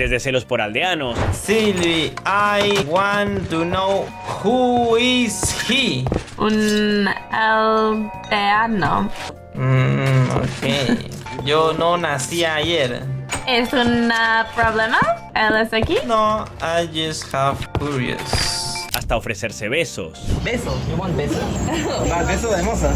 desde celos por aldeanos. Silvi, I want to know who is he. Un aldeano. Ok. Yo no nací ayer. ¿Es un problema? ¿Él es aquí? No, I just have curious. Hasta ofrecerse besos. Besos, you want besos. Más besos de moza.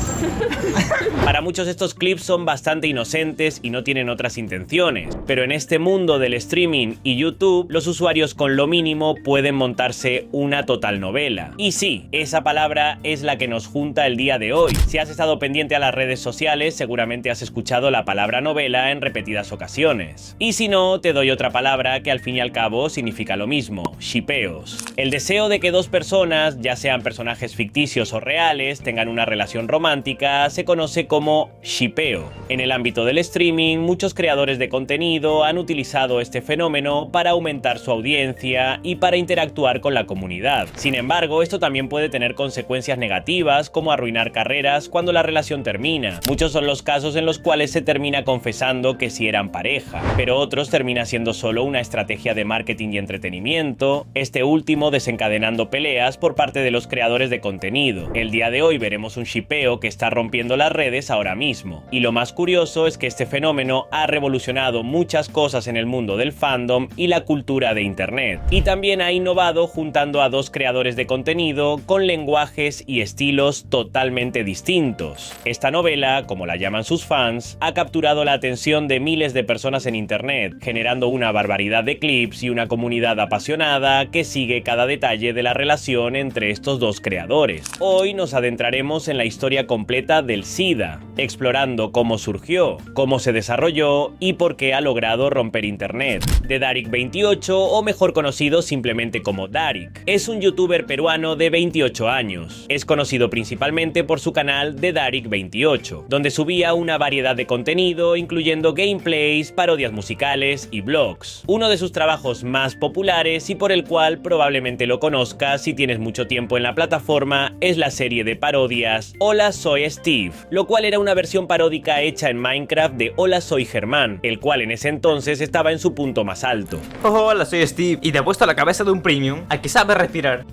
Para muchos estos clips son bastante inocentes y no tienen otras intenciones, pero en este mundo del streaming y YouTube, los usuarios con lo mínimo pueden montarse una total novela. Y sí, esa palabra es la que nos junta el día de hoy. Si has estado pendiente a las redes sociales, seguramente has escuchado la palabra novela en repetidas ocasiones. Y si no, te doy otra palabra que al fin y al cabo significa lo mismo: shippeos. El deseo de que dos personas, ya sean personajes ficticios o reales, tengan una relación romántica, se conoce como shippeo. En el ámbito del streaming, muchos creadores de contenido han utilizado este fenómeno para aumentar su audiencia y para interactuar con la comunidad. Sin embargo, esto también puede tener consecuencias negativas, como arruinar carreras cuando la relación termina. Muchos son los casos en los cuales se termina confesando que sí eran pareja, pero otros termina siendo solo una estrategia de marketing y entretenimiento, este último desencadenando peleas por parte de los creadores de contenido. El día de hoy veremos un shippeo que está rompiendo las redes ahora mismo. Y lo más curioso es que este fenómeno ha revolucionado muchas cosas en el mundo del fandom y la cultura de internet. Y también ha innovado juntando a dos creadores de contenido con lenguajes y estilos totalmente distintos. Esta novela, como la llaman sus fans, ha capturado la atención de miles de personas en internet, generando una barbaridad de clips y una comunidad apasionada que sigue cada detalle de la relación entre estos dos creadores. Hoy nos adentraremos en la historia completa del SIDA, explorando cómo surgió, cómo se desarrolló y por qué ha logrado romper internet. TheDarik28, o mejor conocido simplemente como Darik, es un youtuber peruano de 28 años. Es conocido principalmente por su canal TheDarik28, donde subía una variedad de contenido incluyendo gameplays, parodias musicales y vlogs. Uno de sus trabajos más populares y por el cual probablemente lo conozcas si tienes mucho tiempo en la plataforma es la serie de parodias Hola soy Steve, lo cual era una versión paródica hecha en Minecraft de Hola soy Germán, el cual en ese entonces estaba en su punto más alto. Hola, soy Steve y te he puesto la cabeza de un premium a que sabe respirar.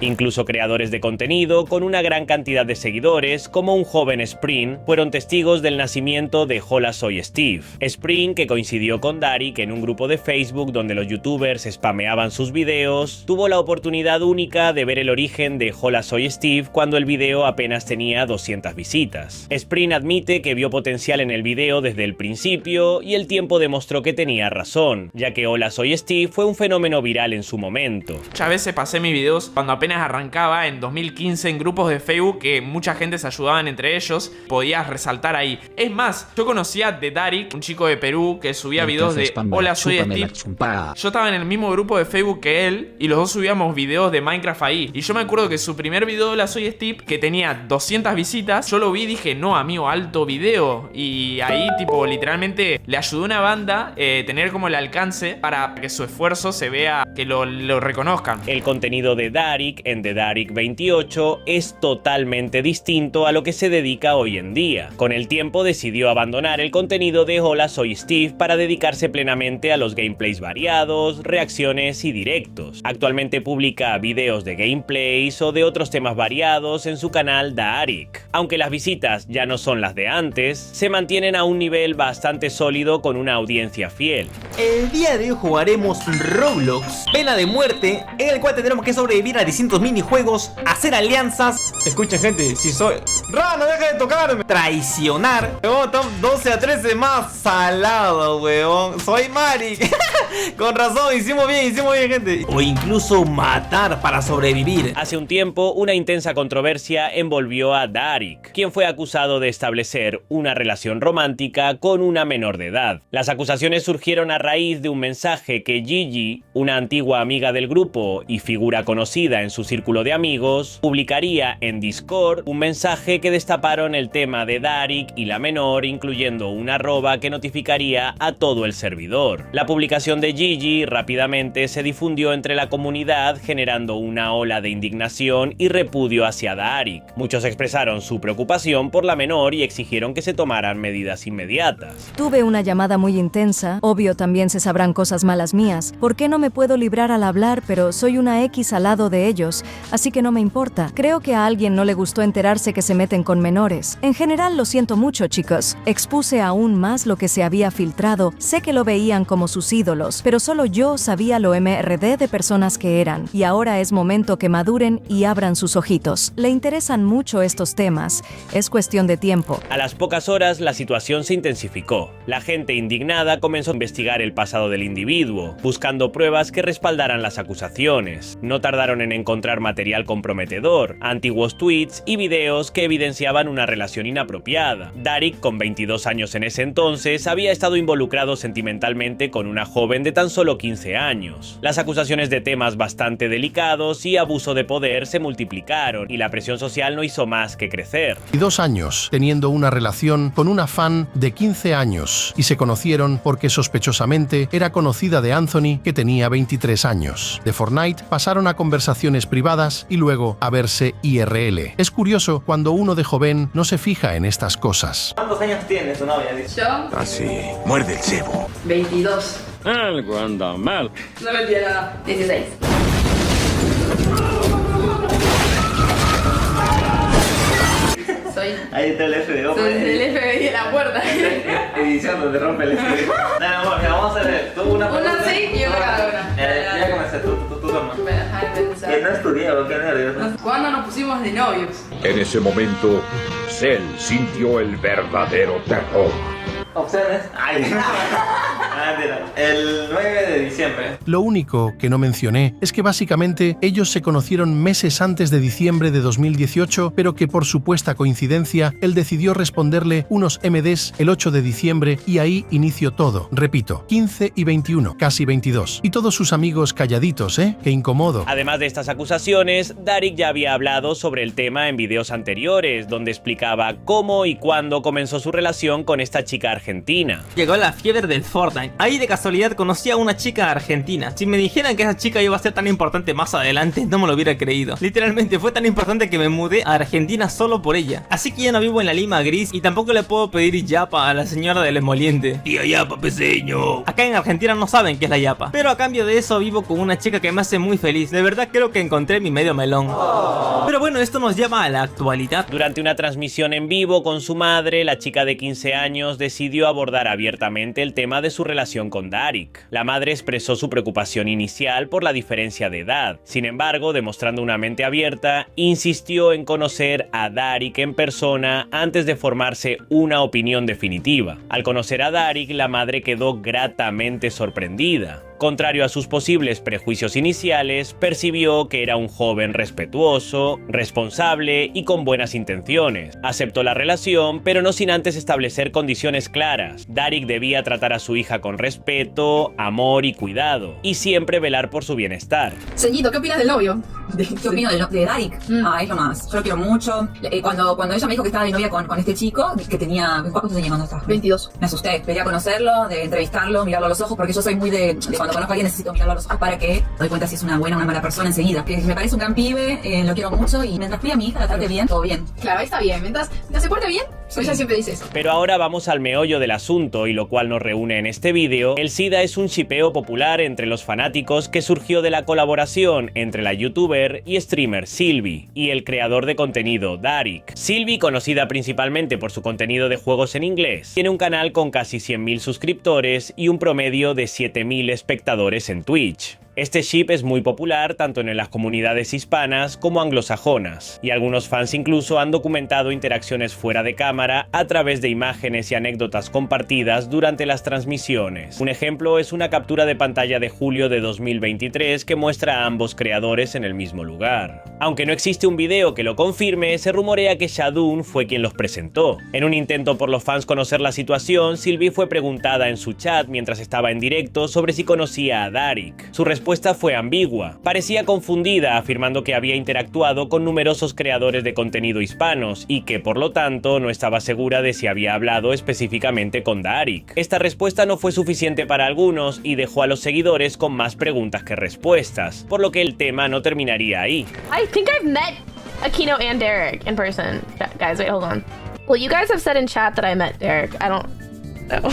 Incluso creadores de contenido con una gran cantidad de seguidores, como un joven Spring, fueron testigos del nacimiento de Hola soy Steve. Spring, que coincidió con Darik en un grupo de Facebook donde los youtubers spameaban sus videos, tuvo la oportunidad única de ver el origen de Hola soy Steve cuando el video apenas tenía 200 visitas. Spring admite que vio potencial en el video desde el principio y el tiempo demostró que tenía razón, ya que Hola soy Steve fue un fenómeno viral en su momento. Muchas veces pasé mis videos cuando apenas arrancaba en 2015 en grupos de Facebook que mucha gente se ayudaban entre ellos, podías resaltar ahí. Es más, yo conocía a TheDarik, un chico de Perú que subía videos de Hola soy Steve. Yo estaba en el mismo grupo de Facebook que él y los dos subíamos videos de Minecraft ahí. Y yo me acuerdo que su primer video de Hola soy Steve, que tenía 200 visitas, yo lo vi y dije, no amigo, alto video. Y ahí tipo literalmente le ayudó a una banda tener como el alcance para que su esfuerzo se vea, que lo reconozcan. El contenido de Darik en TheDarik28 es totalmente distinto a lo que se dedica hoy en día. Con el tiempo decidió abandonar el contenido de Hola soy Steve para dedicarse plenamente a los gameplays variados, reacciones y directos. Actualmente publica videos de gameplays o de otros temas variados en su canal Darik. Aunque las visitas ya no son las de antes, se mantienen a un nivel bastante sólido con una audiencia fiel. El día de hoy jugaremos Roblox, pena de muerte, en el cual tendremos que sobrevivir a distintos minijuegos, hacer alianzas. Escuchen gente, si soy... ¡Ra, no deja de tocarme! Traicionar. Weón, top 12 a 13 más salado, weón. Soy Mari. Con razón, hicimos bien, gente. O incluso matar para sobrevivir. Hace un tiempo, una intensa controversia envolvió a Darik, quien fue acusado de establecer una relación romántica con una menor de edad. Las acusaciones surgieron a raíz de un mensaje que Gigi, una antigua amiga del grupo y figura conocida en su su círculo de amigos, publicaría en Discord un mensaje que destaparon el tema de Darik y la menor, incluyendo un arroba que notificaría a todo el servidor. La publicación de Gigi rápidamente se difundió entre la comunidad, generando una ola de indignación y repudio hacia Darik. Muchos expresaron su preocupación por la menor y exigieron que se tomaran medidas inmediatas. Tuve una llamada muy intensa, obvio también se sabrán cosas malas mías. ¿Por qué no me puedo librar al hablar? Pero soy una X al lado de ellos, así que no me importa. Creo que a alguien no le gustó enterarse que se meten con menores. En general lo siento mucho, chicos. Expuse aún más lo que se había filtrado, sé que lo veían como sus ídolos, pero solo yo sabía lo MRD de personas que eran, y ahora es momento que maduren y abran sus ojitos. Le interesan mucho estos temas, es cuestión de tiempo. A las pocas horas la situación se intensificó. La gente indignada comenzó a investigar el pasado del individuo, buscando pruebas que respaldaran las acusaciones. No tardaron en encontrar material comprometedor, antiguos tweets y videos que evidenciaban una relación inapropiada. Darik, con 22 años en ese entonces, había estado involucrado sentimentalmente con una joven de tan solo 15 años. Las acusaciones de temas bastante delicados y abuso de poder se multiplicaron y la presión social no hizo más que crecer. 2 años teniendo una relación con una fan de 15 años y se conocieron porque sospechosamente era conocida de Anthony, que tenía 23 años. De Fortnite pasaron a conversaciones privadas y luego a verse IRL. Es curioso cuando uno de joven no se fija en estas cosas. ¿Cuántos años tiene su novia? Yo, Así, muerde el cebo. 22. Algo anda mal. No me entiendo nada. 16. Soy Ahí está el FBI. el FBI de la puerta. Edición donde rompe el FBI. Nada, amor, mira, vamos a hacer. Tú una Una sí y una cada una. Ya comencé, tú toma. Me dejas pensar. Que no estudié, ¿o qué nervios? ¿Cuándo nos pusimos de novios? En ese momento, Cell sintió el verdadero terror. Opciones. Ay. Mentira. El 9 de diciembre. Lo único que no mencioné es que básicamente ellos se conocieron meses antes de diciembre de 2018, pero que por supuesta coincidencia, él decidió responderle unos MDs el 8 de diciembre y ahí inició todo. Repito, 15 y 21, casi 22. Y todos sus amigos calladitos, ¿eh? Qué incómodo. Además de estas acusaciones, Darik ya había hablado sobre el tema en videos anteriores, donde explicaba cómo y cuándo comenzó su relación con esta chica argentina. Llegó la fiebre del Fortnite. Ahí de casualidad conocí a una chica argentina. Si me dijeran que esa chica iba a ser tan importante más adelante, no me lo hubiera creído. Literalmente fue tan importante que me mudé a Argentina solo por ella. Así que ya no vivo en la Lima gris y tampoco le puedo pedir yapa a la señora del emoliente. Tía yapa, peseño. Acá en Argentina no saben qué es la yapa. Pero a cambio de eso vivo con una chica que me hace muy feliz. De verdad creo que encontré mi medio melón. Pero bueno, esto nos llama a la actualidad. Durante una transmisión en vivo con su madre, la chica de 15 años decidió abordar abiertamente el tema de su relación con Darik. La madre expresó su preocupación inicial por la diferencia de edad. Sin embargo, demostrando una mente abierta, insistió en conocer a Darik en persona antes de formarse una opinión definitiva. Al conocer a Darik, la madre quedó gratamente sorprendida. Contrario a sus posibles prejuicios iniciales, percibió que era un joven respetuoso, responsable y con buenas intenciones. Aceptó la relación, pero no sin antes establecer condiciones claras. Darik debía tratar a su hija con respeto, amor y cuidado, y siempre velar por su bienestar. Señito, ¿qué opinas del novio? ¿Qué opino de Darik? Es lo más. Yo lo quiero mucho. Cuando ella me dijo que estaba de novia con este chico, que tenía... ¿Cuántos años cuando estaba? 22. Me asusté. Quería conocerlo, de entrevistarlo, mirarlo a los ojos, porque yo soy muy de cuando conozco a alguien necesito mirarlo a los ojos para que doy cuenta si es una buena o una mala persona enseguida. Que me parece un gran pibe, lo quiero mucho y mientras cuide a mi hija, la trate bien, todo bien. Claro, ahí está bien. Mientras se porte bien, ella siempre dice eso. Pero ahora vamos al meollo del asunto y lo cual nos reúne en este vídeo. El SIDA es un shipeo popular entre los fanáticos que surgió de la colaboración entre la youtuber y streamer Sylvie y el creador de contenido Darik. Sylvie, conocida principalmente por su contenido de juegos en inglés, tiene un canal con casi 100.000 suscriptores y un promedio de 7.000 espectadores en Twitch. Este ship es muy popular tanto en las comunidades hispanas como anglosajonas, y algunos fans incluso han documentado interacciones fuera de cámara a través de imágenes y anécdotas compartidas durante las transmisiones. Un ejemplo es una captura de pantalla de julio de 2023 que muestra a ambos creadores en el mismo lugar. Aunque no existe un video que lo confirme, se rumorea que Shadun fue quien los presentó. En un intento por los fans conocer la situación, Sylvie fue preguntada en su chat mientras estaba en directo sobre si conocía a Darik. Su respuesta respuesta fue ambigua. Parecía confundida, afirmando que había interactuado con numerosos creadores de contenido hispanos y que, por lo tanto, no estaba segura de si había hablado específicamente con Darik. Esta respuesta no fue suficiente para algunos y dejó a los seguidores con más preguntas que respuestas, por lo que el tema no terminaría ahí. I think I've met Aquino and Derek in person. Guys, wait, hold on. Well, you guys have said in chat that I met Derek. I don't know.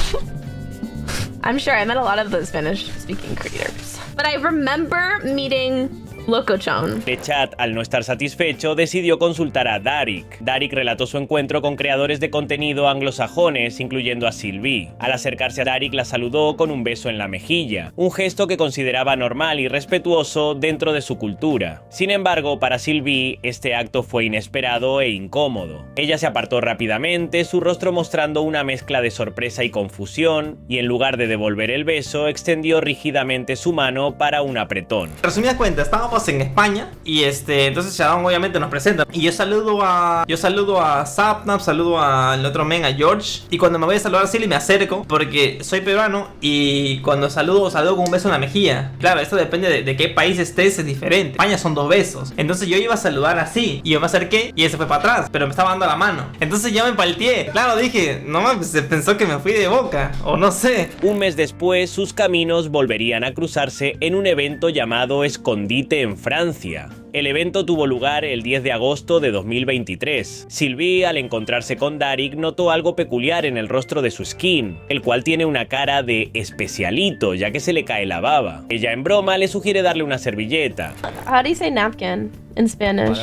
I'm sure I met a lot of those Spanish-speaking creators. But I remember meeting Locochon. El chat, al no estar satisfecho, decidió consultar a Darik. Darik relató su encuentro con creadores de contenido anglosajones, incluyendo a Sylvie. Al acercarse a Darik, la saludó con un beso en la mejilla, un gesto que consideraba normal y respetuoso dentro de su cultura. Sin embargo, para Sylvie, este acto fue inesperado e incómodo. Ella se apartó rápidamente, su rostro mostrando una mezcla de sorpresa y confusión, y en lugar de devolver el beso, extendió rígidamente su mano para un apretón. Resumidas cuentas, estábamos en España y entonces Shadow obviamente nos presenta y yo saludo a Sapnap, saludo al otro men, a George, y cuando me voy a saludar a Silly me acerco porque soy peruano y cuando saludo con un beso en la mejilla. Claro, esto depende de qué país estés, es diferente. España son 2 besos, entonces yo iba a saludar así y yo me acerqué y él se fue para atrás, pero me estaba dando la mano, entonces ya me palteé. Claro, dije, no mames, se pensó que me fui de boca o no sé. Un mes después, sus caminos volverían a cruzarse en un evento llamado Escondite en Francia. El evento tuvo lugar el 10 de agosto de 2023. Sylvie, al encontrarse con Darik, notó algo peculiar en el rostro de su skin, el cual tiene una cara de especialito, ya que se le cae la baba. Ella, en broma, le sugiere darle una servilleta. How do you say napkin in Spanish?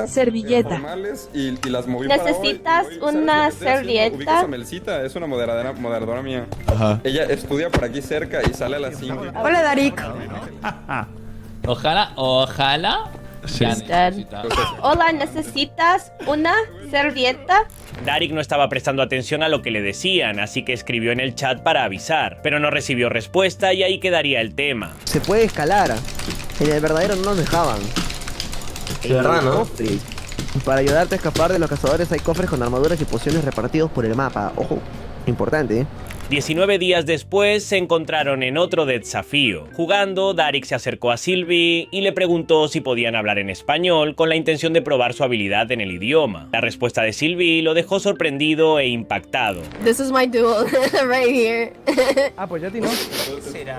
Servilleta. ¿Necesitas una servilleta? Melcita es una moderadora mía. Ajá. Ella estudia por aquí cerca y sale a las 5. Hola, Darik. Ojalá. Sí. Hola, ¿necesitas una servilleta? Darik no estaba prestando atención a lo que le decían, así que escribió en el chat para avisar, pero no recibió respuesta y ahí quedaría el tema. Se puede escalar. En el verdadero no nos dejaban. Qué verdad, ¿no? Para ayudarte a escapar de los cazadores hay cofres con armaduras y pociones repartidos por el mapa. Ojo, importante, 19 días después se encontraron en otro desafío. Jugando, Darik se acercó a Sylvie y le preguntó si podían hablar en español con la intención de probar su habilidad en el idioma. La respuesta de Sylvie lo dejó sorprendido e impactado. This is my duel right here. Pues ya a ti no. Será.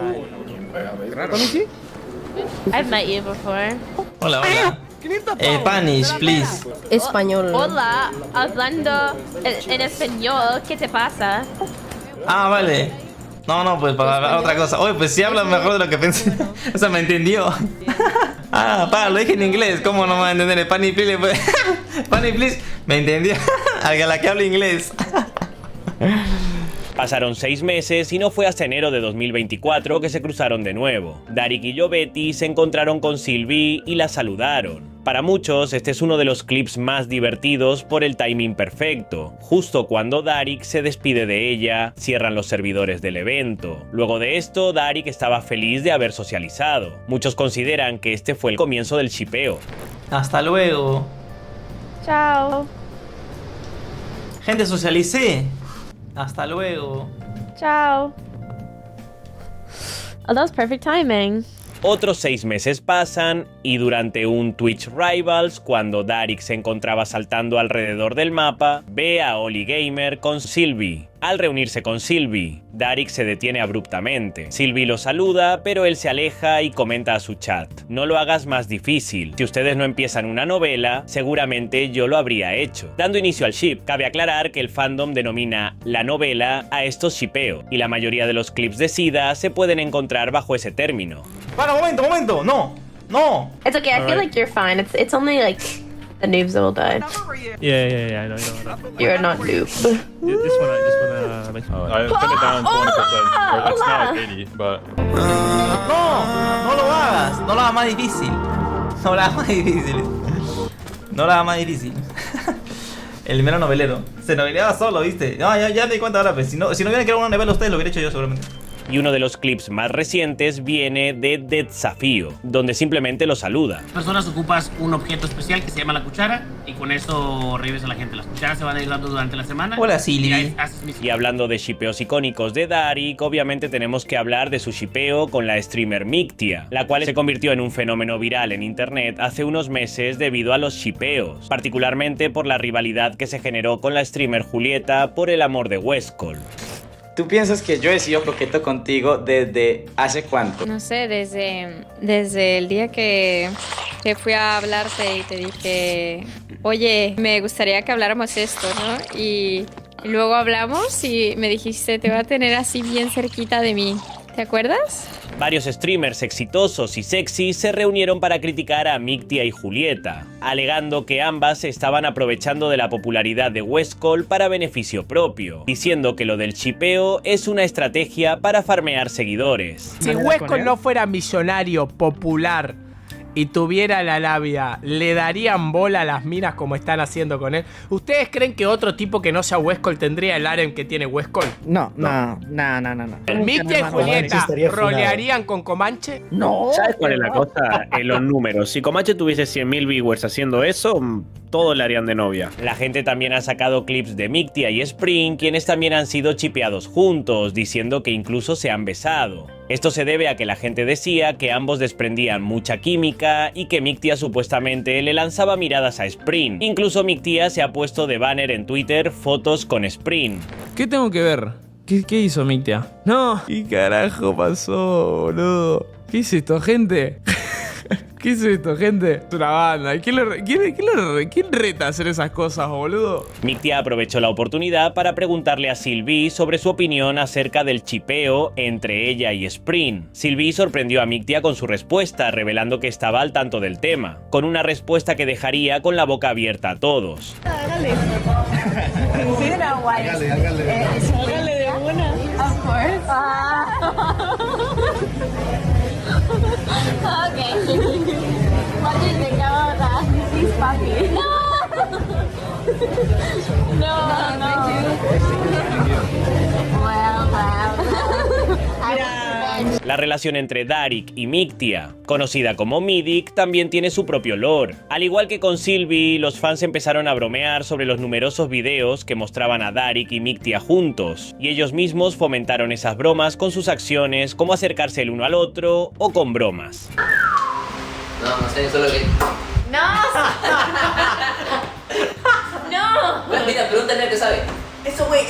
¿Con sí? I've met you before. Hola. Spanish, please. Español. Hola, hablando en español, ¿qué te pasa? Ah, vale. No, pues para hablar otra cosa. Oye, pues sí habla mejor de lo que pensé. O sea, me entendió. Lo dije en inglés. ¿Cómo no me va a entender? Spanish, please. Spanish, please. Me entendió. A la que habla inglés. Pasaron 6 meses y no fue hasta enero de 2024 que se cruzaron de nuevo. Darik y Yobetti se encontraron con Sylvie y la saludaron. Para muchos, este es uno de los clips más divertidos por el timing perfecto. Justo cuando Darik se despide de ella, cierran los servidores del evento. Luego de esto, Darik estaba feliz de haber socializado. Muchos consideran que este fue el comienzo del shipeo. Hasta luego. Chao. Gente, socialicé. Hasta luego. Chao. Oh, that was perfect timing. Otros 6 meses pasan y durante un Twitch Rivals, cuando Darik se encontraba saltando alrededor del mapa, ve a Oli Gamer con Sylvie. Al reunirse con Sylvie, Darik se detiene abruptamente. Sylvie lo saluda, pero él se aleja y comenta a su chat: no lo hagas más difícil. Si ustedes no empiezan una novela, seguramente yo lo habría hecho. Dando inicio al ship, cabe aclarar que el fandom denomina la novela a estos shipeos, y la mayoría de los clips de SIDA se pueden encontrar bajo ese término. Para, momento, no. It's okay, I feel like you're fine. It's only like the noobs that will die. Yeah, I know. You're not noob. Just wanna make sure. I put it down to 1%. Or it's now at 80, but... No lo hagas. No lo hagas más difícil. No lo hagas más difícil. El mero novelero. Se noveleaba solo, ¿viste? No, ya me di cuenta ahora, pues. Si no hubiera creado una novela ustedes, lo hubiera hecho yo seguramente. Y uno de los clips más recientes viene de Desafío, donde simplemente lo saluda. Personas ocupas un objeto especial que se llama la cuchara y con eso revives a la gente. Las cucharas se van a ir dando durante la semana. Hola, Silvi. Y hablando de shipeos icónicos de Darik, obviamente tenemos que hablar de su shipeo con la streamer Mictia, la cual se convirtió en un fenómeno viral en internet hace unos meses debido a los shipeos, particularmente por la rivalidad que se generó con la streamer Julieta por el amor de Westcol. ¿Tú piensas que yo he sido coqueto contigo desde hace cuánto? No sé, desde el día que fui a hablarte y te dije, oye, me gustaría que habláramos esto, ¿no? Y luego hablamos y me dijiste, te voy a tener así bien cerquita de mí. ¿Te acuerdas? Varios streamers exitosos y sexy se reunieron para criticar a Mictia y Julieta, alegando que ambas estaban aprovechando de la popularidad de Westcol para beneficio propio, diciendo que lo del shipeo es una estrategia para farmear seguidores. Si Westcol no fuera millonario, popular y tuviera la labia, ¿le darían bola a las minas como están haciendo con él? ¿Ustedes creen que otro tipo que no sea Westcol tendría el harem que tiene Westcol? No. ¿Mictia y Julieta rolearían con Comanche? No. ¿Sabes cuál es la cosa? En los números. Si Comanche tuviese 100.000 viewers haciendo eso, todos le harían de novia. La gente también ha sacado clips de Mictia y Spring, quienes también han sido chipeados juntos, diciendo que incluso se han besado. Esto se debe a que la gente decía que ambos desprendían mucha química y que Mictia supuestamente le lanzaba miradas a Spring. Incluso Mictia se ha puesto de banner en Twitter fotos con Spring. ¿Qué tengo que ver? ¿Qué hizo Mictia? No. ¿Qué carajo pasó, boludo? ¿Qué hizo esto, gente? ¿Qué es esto, gente? Es una banda. ¿Quién reta a hacer esas cosas, boludo? Mictia aprovechó la oportunidad para preguntarle a Sylvie sobre su opinión acerca del chipeo entre ella y Spring. Sylvie sorprendió a Mictia con su respuesta, revelando que estaba al tanto del tema, con una respuesta que dejaría con la boca abierta a todos. Hágale de una. Of course. Okay. What do you think about that? He's puppy. No. La relación entre Darik y Mictia, conocida como Midik, también tiene su propio lore. Al igual que con Sylvie, los fans empezaron a bromear sobre los numerosos videos que mostraban a Darik y Mictia juntos, y ellos mismos fomentaron esas bromas con sus acciones, como acercarse el uno al otro o con bromas. No sé, solo que... ¡No! Mira, pregúntale al que sabe. Eso, güey,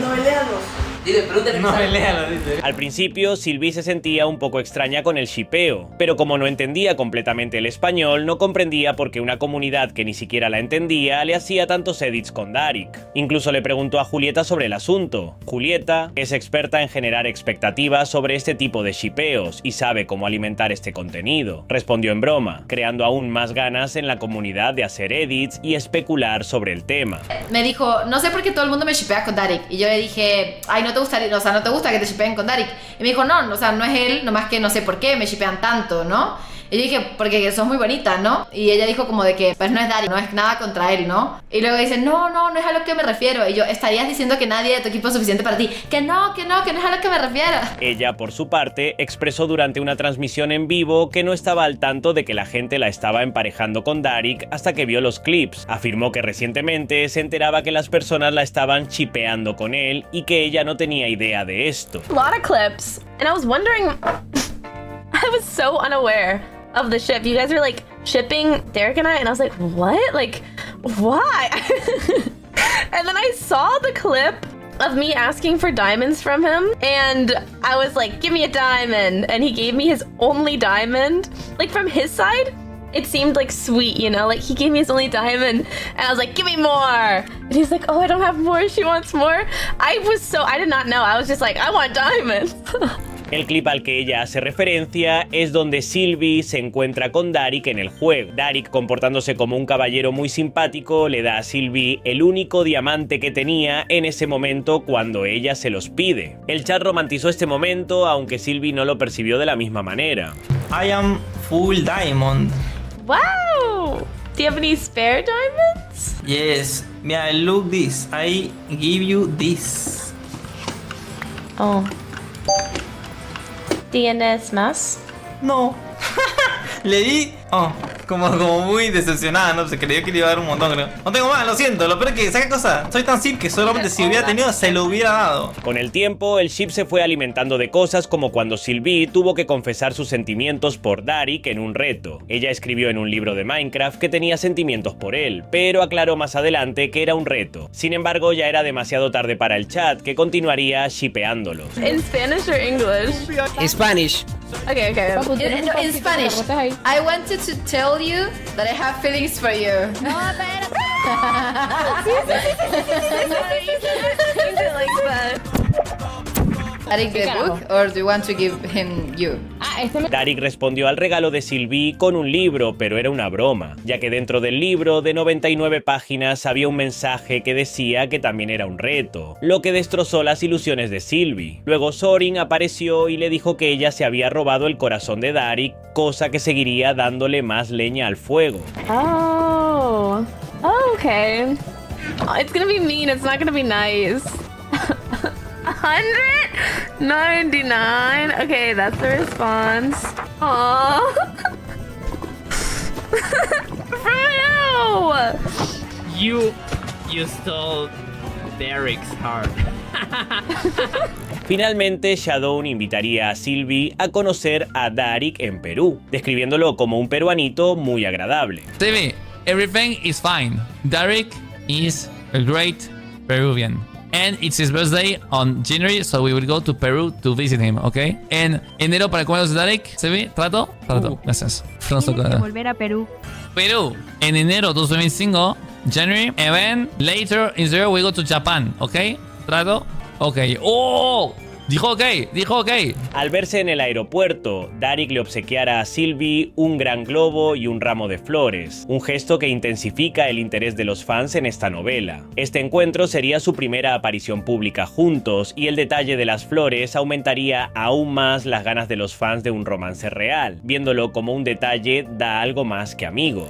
noveleanos. Dile, pregúntale al que sabe. Dice. Al principio, Sylvie se sentía un poco extraña con el shipeo, pero como no entendía completamente el español, no comprendía por qué una comunidad que ni siquiera la entendía le hacía tantos edits con Darik. Incluso le preguntó a Julieta sobre el asunto. Julieta es experta en generar expectativas sobre este tipo de shipeos y sabe cómo alimentar este contenido. Respondió en broma, creando aún más ganas en la comunidad de hacer edits y especular sobre el tema. Me dijo, no sé por qué todo el mundo me shipea con Darik. Y yo le dije, ay, no te gustaría, o sea, no te gusta que te shipeen con Darik. Y me dijo, no, o sea, no es él, nomás que no sé por qué me shipean tanto, ¿no? Y yo dije, porque sos muy bonita, ¿no? Y ella dijo como de que, pues no es Darik, no es nada contra él, ¿no? Y luego dice, no es a lo que me refiero. Y yo, estarías diciendo que nadie de tu equipo es suficiente para ti. Que no es a lo que me refiero. Ella, por su parte, expresó durante una transmisión en vivo que no estaba al tanto de que la gente la estaba emparejando con Darik hasta que vio los clips. Afirmó que recientemente se enteraba que las personas la estaban chipeando con él y que ella no tenía idea de esto. A lot of clips, and I was wondering, I was so unaware of the ship. You guys were like shipping Derek and I was like, what? Like, why? And then I saw the clip of me asking for diamonds from him, and I was like, give me a diamond, and he gave me his only diamond. Like, from his side, it seemed like sweet, you know, like he gave me his only diamond, and I was like, give me more, and he's like, oh, I don't have more, she wants more. I did not know, I was just like, I want diamonds. El clip al que ella hace referencia es donde Sylvie se encuentra con Darik en el juego. Darik, comportándose como un caballero muy simpático, le da a Sylvie el único diamante que tenía en ese momento cuando ella se los pide. El chat romantizó este momento, aunque Sylvie no lo percibió de la misma manera. I am full diamond. Wow! Do you have any spare diamonds? Yes. Mira, look this. I give you this. Oh. ¿Tienes más? No. Le di... Oh, como muy decepcionada, ¿no? Se creyó que le iba a dar un montón, creo. No tengo más, lo siento. Lo peor es que, ¿sabes qué cosa? Soy tan simp que solamente si hubiera tenido, se lo hubiera dado. Con el tiempo, el ship se fue alimentando de cosas como cuando Sylvie tuvo que confesar sus sentimientos por Darik en un reto. Ella escribió en un libro de Minecraft que tenía sentimientos por él, pero aclaró más adelante que era un reto. Sin embargo, ya era demasiado tarde para el chat, que continuaría shippeándolos. In Spanish or English? In Spanish. Okay. In Spanish, I wanted to tell you that I have feelings for you. No, espérate. Darik the book, or do you want to give him you? Darik respondió al regalo de Sylvie con un libro, pero era una broma, ya que dentro del libro de 99 páginas había un mensaje que decía que también era un reto, lo que destrozó las ilusiones de Sylvie. Luego Sorin apareció y le dijo que ella se había robado el corazón de Darik, cosa que seguiría dándole más leña al fuego. Oh, okay. Oh, it's gonna be mean, it's not gonna be nice. 199? Okay, that's the response. Aww. Bro! You stole Derek's heart. Finalmente, Shadow invitaría a Sylvie a conocer a Darik en Perú, describiéndolo como un peruanito muy agradable. Sylvie, everything is fine. Darik is a great Peruvian. And it's his birthday on January, so we will go to Peru to visit him, ¿ok? En enero para el cumpleaños de Darik, ¿Sylvie? ¿Trato? Gracias. Volver a Perú. Perú, en enero 2025, January, and then later in the year we go to Japan, ¿ok? ¿Trato? Ok. ¡Oh! Dijo ok. Al verse en el aeropuerto, Darik le obsequiara a Sylvie un gran globo y un ramo de flores, un gesto que intensifica el interés de los fans en esta novela. Este encuentro sería su primera aparición pública juntos y el detalle de las flores aumentaría aún más las ganas de los fans de un romance real. Viéndolo como un detalle da algo más que amigos.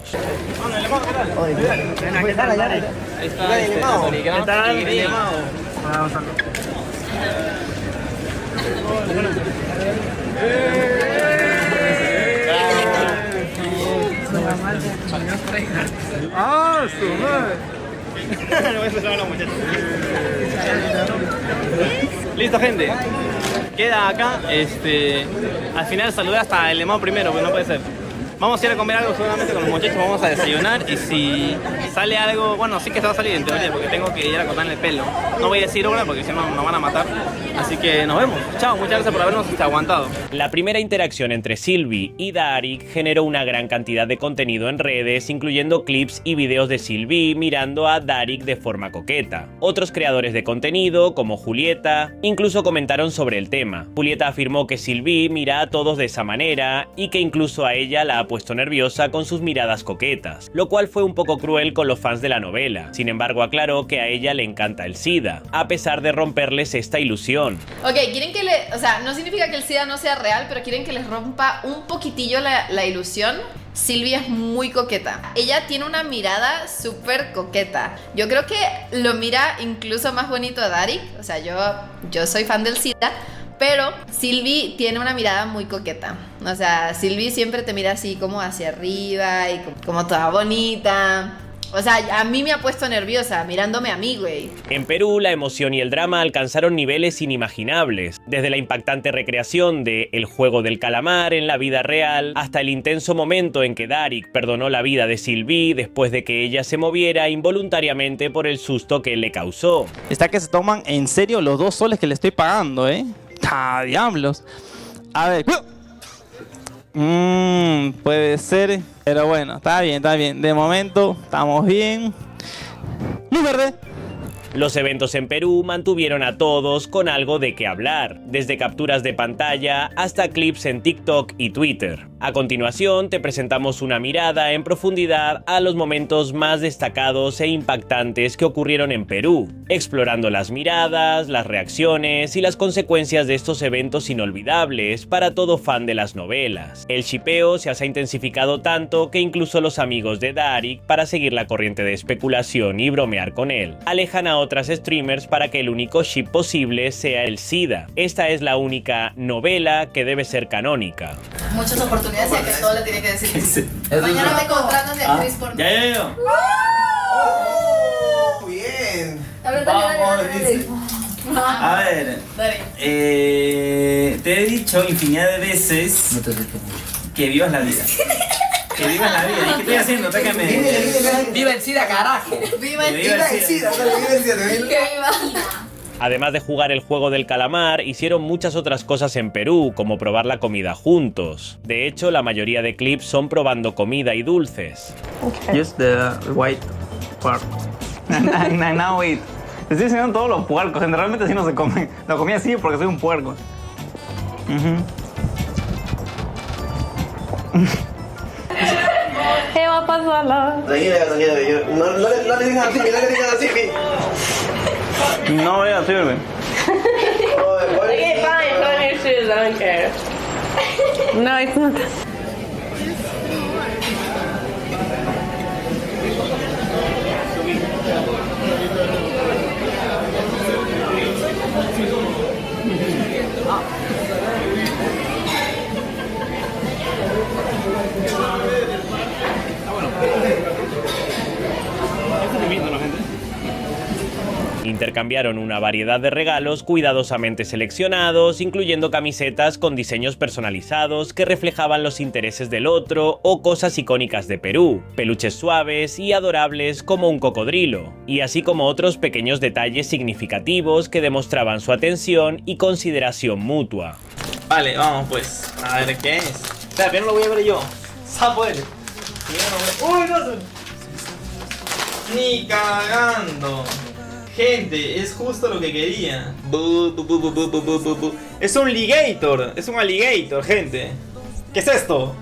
Ah, su madre. Listo, gente. Queda acá. Al final saludé hasta el lemao primero, pero no puede ser. Vamos a ir a comer algo seguramente con los muchachos, vamos a desayunar y si sale algo, bueno, sí que se va a salir en teoría porque tengo que ir a cortarle el pelo. No voy a decir hora porque si no nos van a matar. Así que nos vemos. Chao, muchas gracias por habernos aguantado. La primera interacción entre Sylvie y Darik generó una gran cantidad de contenido en redes, incluyendo clips y videos de Sylvie mirando a Darik de forma coqueta. Otros creadores de contenido, como Julieta, incluso comentaron sobre el tema. Julieta afirmó que Sylvie mira a todos de esa manera y que incluso a ella la ha puesto nerviosa con sus miradas coquetas, lo cual fue un poco cruel con los fans de la novela. Sin embargo, aclaró que a ella le encanta el SIDA, a pesar de romperles esta ilusión. Ok, quieren que o sea, no significa que el SIDA no sea real, pero quieren que les rompa un poquitillo la ilusión. Sylvie es muy coqueta. Ella tiene una mirada súper coqueta. Yo creo que lo mira incluso más bonito a Darik. O sea, yo soy fan del SIDA, pero Sylvie tiene una mirada muy coqueta. O sea, Sylvie siempre te mira así como hacia arriba y como toda bonita. O sea, a mí me ha puesto nerviosa mirándome a mí, güey. En Perú, la emoción y el drama alcanzaron niveles inimaginables, desde la impactante recreación de El juego del calamar en la vida real, hasta el intenso momento en que Darik perdonó la vida de Sylvie después de que ella se moviera involuntariamente por el susto que le causó. Está que se toman en serio los 2 soles que le estoy pagando, ¡Ah, diablos! A ver... puede ser, pero bueno, está bien. De momento, estamos bien. Luz verde. Los eventos en Perú mantuvieron a todos con algo de qué hablar, desde capturas de pantalla hasta clips en TikTok y Twitter. A continuación, te presentamos una mirada en profundidad a los momentos más destacados e impactantes que ocurrieron en Perú, explorando las miradas, las reacciones y las consecuencias de estos eventos inolvidables para todo fan de las novelas. El shipeo se ha intensificado tanto que incluso los amigos de Darik, para seguir la corriente de especulación y bromear con él, alejan a otras streamers para que el único ship posible sea el SIDA. Esta es la única novela que debe ser canónica. Muchas oportunidades y a que todo le tiene que decir que sí. Mañana me contratan de actriz por mí. Ya. Bien. A ver, te he dicho infinidad de veces que vivas la vida. Que vivas la vida. ¿Y qué estoy haciendo? Tácame. Viva el SIDA, carajo. Viva el SIDA. Además de jugar el juego del calamar, hicieron muchas otras cosas en Perú, como probar la comida juntos. De hecho, la mayoría de clips son probando comida y dulces. Just the white part. Now eat. Te estoy enseñando todos los puercos. Generalmente así no se comen. Lo comí así porque soy un puerco. ¿Qué va a pasar? Tranquila. No le digas así, No voy a sirve. Okay, fine. Put on your shoes. I don't care. No, it's not. Intercambiaron una variedad de regalos cuidadosamente seleccionados, incluyendo camisetas con diseños personalizados que reflejaban los intereses del otro o cosas icónicas de Perú, peluches suaves y adorables como un cocodrilo, y así como otros pequeños detalles significativos que demostraban su atención y consideración mutua. Vale, vamos pues. A ver qué es. Espera, pero no lo voy a ver yo. Sapo eres. Uy, no sé. Ni cagando. Gente, es justo lo que quería. Es un alligator. Es un alligator, gente. ¿Qué es esto?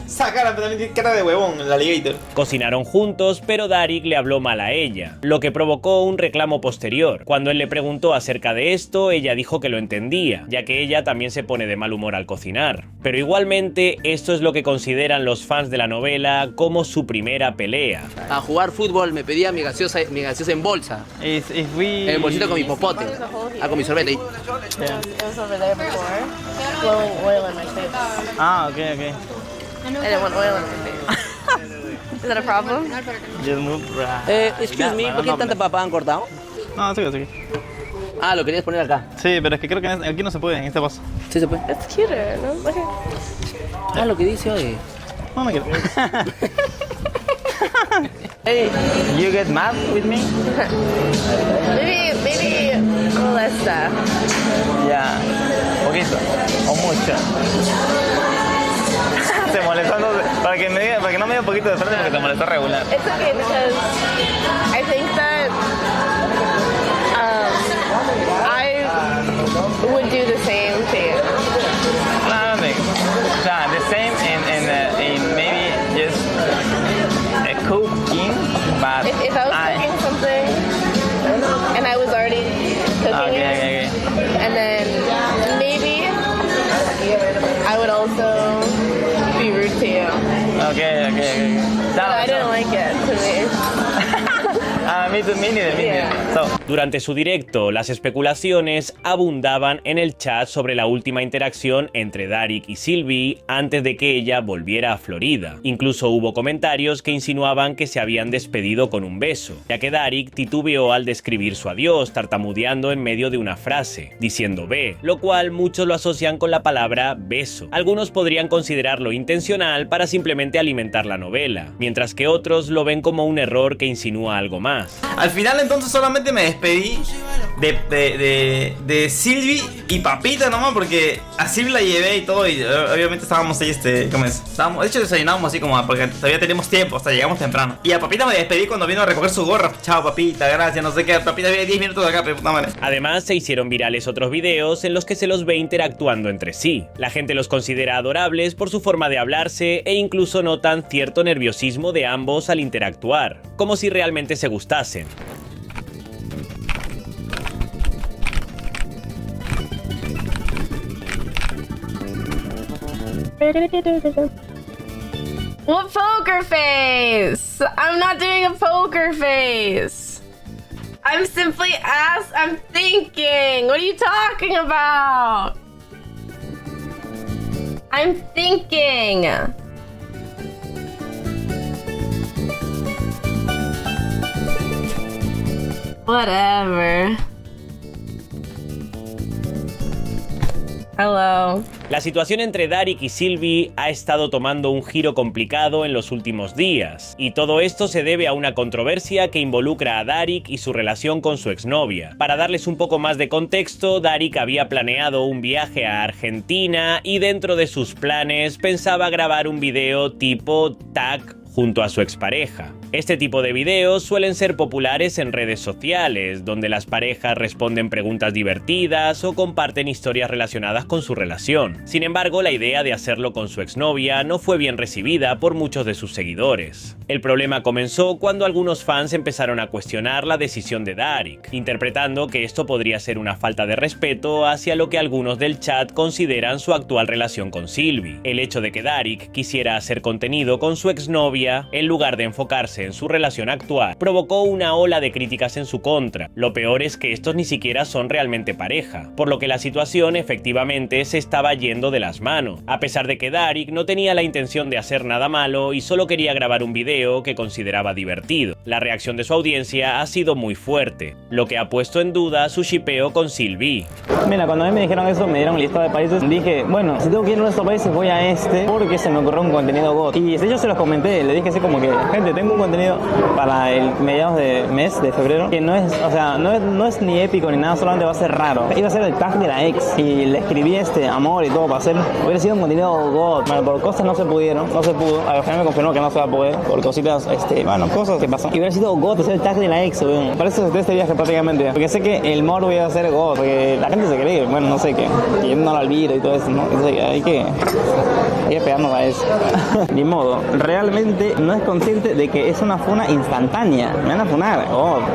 Esa cara también tiene cara de huevón, el alligator. Cocinaron juntos, pero Darik le habló mal a ella, lo que provocó un reclamo posterior. Cuando él le preguntó acerca de esto, ella dijo que lo entendía, ya que ella también se pone de mal humor al cocinar. Pero igualmente, esto es lo que consideran los fans de la novela como su primera pelea. A jugar fútbol me pedía mi gaseosa en bolsa. En bolsita con mi popote. Con mi sorbete. It was over there before. Blowing oil in my face. Ah, ok. And it went oil in my face. Is that a problem? Just move Excuse me, ¿por qué tanta papa han cortado? No, sí. Ah, lo querías poner acá. Sí, pero es que creo que aquí no se puede, en este paso. Sí se puede. It's cuter, ¿no? Okay. Ah, lo que dice hoy. No me quiero. Hey, you get mad with me? Maybe less stuff. Ya, poquito o mucho. Se molestando para que no me dé un poquito de frente porque te molesta regular. It's okay because I think that I would do the same thing. No, the same in maybe just a cooking, but if I was cooking something and I was already cooking it, and then maybe I would also be rude to you. Okay. But I didn't like it, to me. Durante su directo, las especulaciones abundaban en el chat sobre la última interacción entre Darik y Sylvie antes de que ella volviera a Florida. Incluso hubo comentarios que insinuaban que se habían despedido con un beso, ya que Darik titubeó al describir su adiós, tartamudeando en medio de una frase, diciendo "ve", lo cual muchos lo asocian con la palabra beso. Algunos podrían considerarlo intencional para simplemente alimentar la novela, mientras que otros lo ven como un error que insinúa algo más. Al final entonces solamente me despedí de Sylvie y Papita nomás, porque a Sylvie la llevé y todo, y obviamente estábamos ahí, ¿cómo es? De hecho desayunábamos así como, porque todavía tenemos tiempo, hasta llegamos temprano. Y a Papita me despedí cuando vino a recoger su gorra. Chao Papita, gracias, no sé qué, Papita viene 10 minutos de acá, pero puta madre. Además se hicieron virales otros videos en los que se los ve interactuando entre sí. La gente los considera adorables por su forma de hablarse e incluso notan cierto nerviosismo de ambos al interactuar, como si realmente se gustasen. What poker face? I'm not doing a poker face. I'm simply I'm thinking. What are you talking about? I'm thinking. Whatever. Hello. La situación entre Darik y Sylvie ha estado tomando un giro complicado en los últimos días, y todo esto se debe a una controversia que involucra a Darik y su relación con su exnovia. Para darles un poco más de contexto, Darik había planeado un viaje a Argentina y dentro de sus planes pensaba grabar un video tipo tag junto a su expareja. Este tipo de videos suelen ser populares en redes sociales, donde las parejas responden preguntas divertidas o comparten historias relacionadas con su relación. Sin embargo, la idea de hacerlo con su exnovia no fue bien recibida por muchos de sus seguidores. El problema comenzó cuando algunos fans empezaron a cuestionar la decisión de Darik, interpretando que esto podría ser una falta de respeto hacia lo que algunos del chat consideran su actual relación con Sylvie. El hecho de que Darik quisiera hacer contenido con su exnovia, en lugar de enfocarse en su relación actual, provocó una ola de críticas en su contra. Lo peor es que estos ni siquiera son realmente pareja, por lo que la situación efectivamente se estaba yendo de las manos, a pesar de que Darik no tenía la intención de hacer nada malo y solo quería grabar un video que consideraba divertido. La reacción de su audiencia ha sido muy fuerte, lo que ha puesto en duda su shipeo con Sylvie. Mira, cuando a mí me dijeron eso, me dieron un listado de países, dije, bueno, si tengo que ir a uno de estos países voy a este, porque se me ocurrió un contenido God. Y yo se los comenté, le dije así como que, gente, tengo un contenido para el mediados de mes de febrero que no es, o sea, no es ni épico ni nada, solamente va a ser raro. Iba a ser el tag de la ex y le escribí amor y todo para hacer, hubiera sido un contenido God. Bueno, por cosas no se pudo, al final me confirmó que no se va a poder, por cositas, cosas que pasan. Y hubiera sido God hacer el tag de la ex, weón. Para eso este viaje prácticamente, porque sé que el moro voy a hacer God, porque la gente se cree, bueno, no sé qué, que yo no lo olvido y todo eso, ¿no? Entonces hay que pegarnos a eso. Ni modo, realmente no es consciente de que es una funa instantánea. Me van a funar.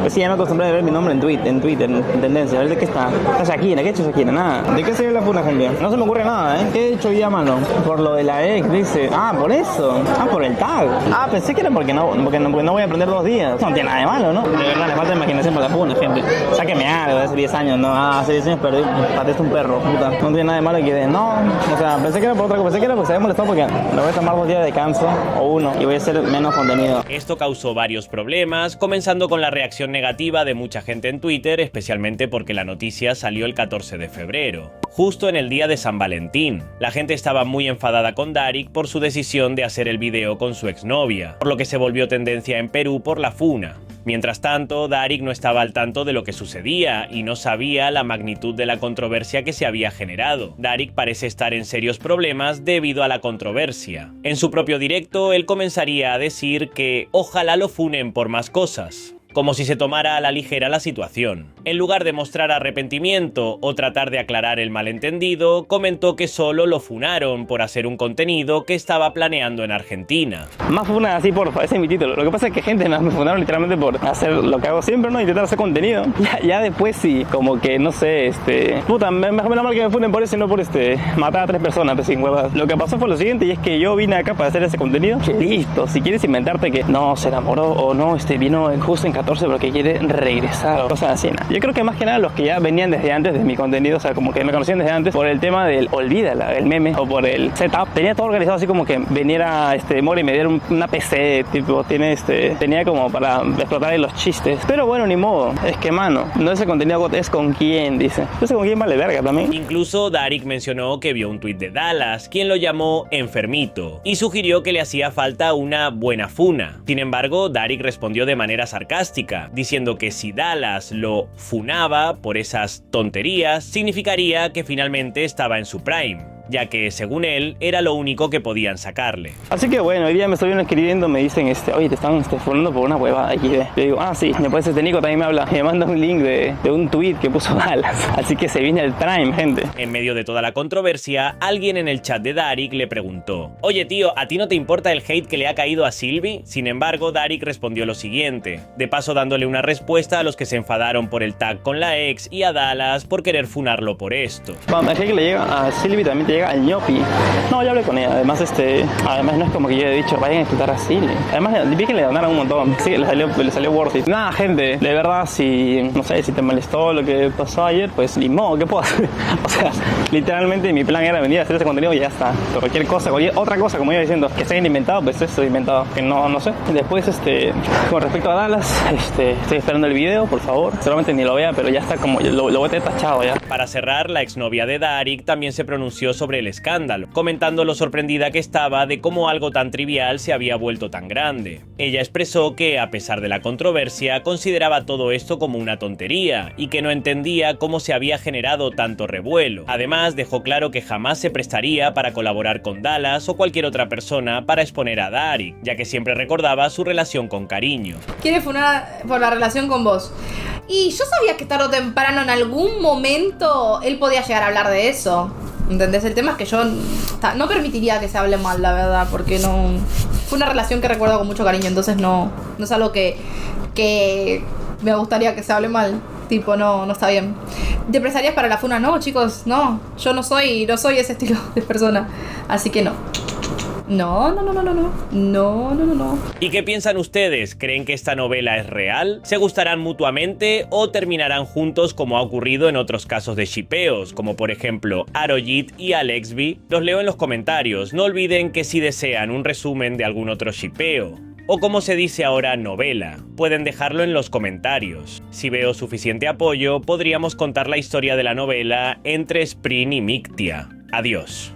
Pues sí, ya me acostumbré a ver mi nombre en Twitter, en tendencia. A ver de qué está. Está Shakira, ¿qué ha hecho Shakira? Nada. ¿De qué se ve la funa, gente? No se me ocurre nada, ¿eh? ¿Qué he hecho ya, mano? Por lo de la ex, dice. Ah, por eso. Ah, por el tag. Ah, pensé que era porque no voy a aprender 2 días. No tiene nada de malo, ¿no? De verdad, le falta imaginación por la funa, gente. Sáqueme algo de hace 10 años, ¿no? Hace 10 años perdí, pateaste un perro, puta. No tiene nada de malo que no. O sea, pensé que era por otra cosa. Pensé que era porque se había molestado porque me voy a tomar 2 días de descanso o 1 y voy a hacer menos contenido. Esto causó varios problemas, comenzando con la reacción negativa de mucha gente en Twitter, especialmente porque la noticia salió el 14 de febrero, justo en el día de San Valentín. La gente estaba muy enfadada con Darik por su decisión de hacer el video con su exnovia, por lo que se volvió tendencia en Perú por la funa. Mientras tanto, Darik no estaba al tanto de lo que sucedía y no sabía la magnitud de la controversia que se había generado. Darik parece estar en serios problemas debido a la controversia. En su propio directo, él comenzaría a decir que ojalá lo funen por más cosas, como si se tomara a la ligera la situación. En lugar de mostrar arrepentimiento o tratar de aclarar el malentendido, comentó que solo lo funaron por hacer un contenido que estaba planeando en Argentina. Más funas así, porfa, ese es mi título. Lo que pasa es que gente me funaron literalmente por hacer lo que hago siempre, ¿no? Intentar hacer contenido. Ya después sí, como que, no sé, puta, mejor mal que me funen por eso y no por matar a 3 personas, pues, sin huevas. Lo que pasó fue lo siguiente, y es que yo vine acá para hacer ese contenido. Que listo, si quieres inventarte que no, se enamoró o no, vino justo en 14 porque quiere regresar o cosas así, ¿no? Yo creo que más que nada los que ya venían desde antes de mi contenido, o sea, como que me conocían desde antes por el tema del olvídala, el meme, o por el setup, tenía todo organizado así como que viniera Mori y me diera una PC, tipo, tenía como para explotar ahí los chistes. Pero bueno, ni modo, es que mano, no es el contenido, es con quién, dice. Entonces con quién vale verga también. Incluso Darik mencionó que vio un tuit de Dallas, quien lo llamó enfermito, y sugirió que le hacía falta una buena funa. Sin embargo, Darik respondió de manera sarcástica, diciendo que si Dallas lo funaba por esas tonterías, significaría que finalmente estaba en su prime, ya que, según él, era lo único que podían sacarle. Así que bueno, hoy día me estuvieron escribiendo, me dicen, oye, te están funando por una huevada XD. Yo digo, ah, sí, después Nico también me habla, me manda un link de un tweet que puso Dallas. Así que se viene el prime, gente. En medio de toda la controversia, alguien en el chat de Darik le preguntó, oye tío, ¿a ti no te importa el hate que le ha caído a Sylvie? Sin embargo, Darik respondió lo siguiente, de paso dándole una respuesta a los que se enfadaron por el tag con la ex y a Dallas por querer funarlo por esto. Bueno, el hate que le llega a Sylvie también te llega llega el ñopi. No, ya hablé con ella. Además, además no es como que yo he dicho, vayan a disfrutar así. Además, vi que le donaron un montón. Sí, le salió worth it. Nada, gente, de verdad, no sé, si te molestó lo que pasó ayer, pues ni modo, ¿qué puedo hacer? O sea, literalmente mi plan era venir a hacer ese contenido y ya está. Pero cualquier cosa, cualquier otra cosa, como iba diciendo, que se hayan inventado, pues esto inventado. Que no sé. Después, con respecto a Dallas, estoy esperando el video, por favor. Seguramente ni lo vea, pero ya está como, lo voy a tener tachado ya. Para cerrar, la exnovia de Darik también se pronunció sobre el escándalo, comentando lo sorprendida que estaba de cómo algo tan trivial se había vuelto tan grande. Ella expresó que, a pesar de la controversia, consideraba todo esto como una tontería y que no entendía cómo se había generado tanto revuelo. Además, dejó claro que jamás se prestaría para colaborar con Dallas o cualquier otra persona para exponer a Darik, ya que siempre recordaba su relación con cariño. Quiere funar por la relación con vos. Y yo sabía que tarde o temprano, en algún momento, él podía llegar a hablar de eso. ¿Entendés? El tema es que yo no permitiría que se hable mal, la verdad, porque no... Fue una relación que recuerdo con mucho cariño, entonces no es algo que me gustaría que se hable mal. Tipo, no está bien. ¿Te prestarías para la funa? No, chicos, no. Yo no soy ese estilo de persona. Así que no. No. ¿Y qué piensan ustedes? ¿Creen que esta novela es real? ¿Se gustarán mutuamente o terminarán juntos como ha ocurrido en otros casos de shippeos, como por ejemplo Arojit y Alexby? Los leo en los comentarios. No olviden que si desean un resumen de algún otro shippeo, o como se dice ahora, novela, pueden dejarlo en los comentarios. Si veo suficiente apoyo, podríamos contar la historia de la novela entre Spring y Mictia. Adiós.